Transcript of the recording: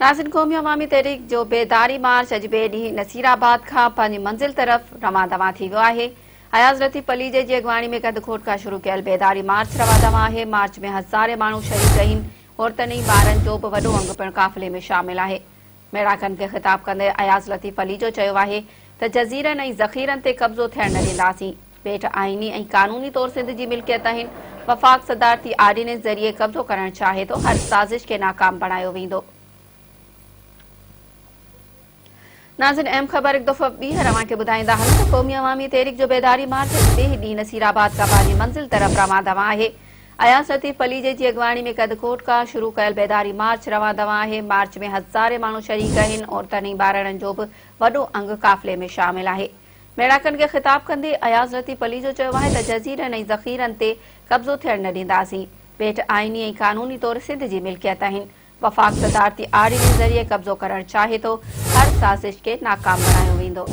नाज़िन क़ौमी अवामी तहरीक जो बेदारी मार्च अॼु ॿिए ॾींहुं नसीराबाद खां पंहिंजी मंज़िल तरफ़ रवां दवां थी वियो आहे। अयाज़ लतीफ़ पलीजे जी अॻवानी में कदकोट खां शुरू कयल बेदारी मार्च रवां दवां आहे। मार्च में हज़ारे माण्हू शरीक आहिनि। औरतुनि ऐं ॿारनि जो बि वॾो अंग पिणु काफ़िले में शामिल आहे। मेड़ाकनि खे ख़िताब कंदे अयाज़ लतीफ़ पली जो चयो आहे त जज़ीरनि ऐं ज़ख़ीरनि ते कब्ज़ो थियण न ॾींदासीं। ॿेट आइनी ऐं क़ानूनी तौर सिंध जी मिल्कियत आहिनि। वफ़ाक़ सदारती आर्डीनेंस ज़रिए कब्ज़ो करणु चाहे थो। हर साज़िश खे नाकाम बणायो वेंदो। नाज़िन अहम ख़बर एक दफ़ो ॿीहर अव्हांखे ॿुधाईंदा हलूं त क़ौमी अवामी तहरीक जो बेदारी मार्च ॿिए ॾींहुं नसीराबाद खां पंहिंजी मंज़िल तरफ़ रवां दवां आहे। अयाज़ लतीफ़ पलीजे जी अॻवानी में कदकोट खां शुरू कयल बेदारी मार्च रवां दवां आहे। मार्च में हज़ारे माण्हू शरीक आहिनि। औरतुनि ऐं ॿारनि जो बि वॾो अंग काफ़िले में शामिल आहे। मेड़ाकनि खे ख़िताब कंदे अयाज़ लतीफ़ पली जो चयो आहे त जज़ीरनि ऐं ज़ख़ीरनि ते कब्ज़ो थियण न ॾींदासीं। ॿेट आइनी ऐं क़ानूनी तौर सिंध जी मिल्कियत आहिनि। वफ़ाक़ सदारती आर्डीनेंस ज़रिए कब्ज़ो करणु चाहे थो। हर साज़िश खे नाकाम बणायो वेंदो।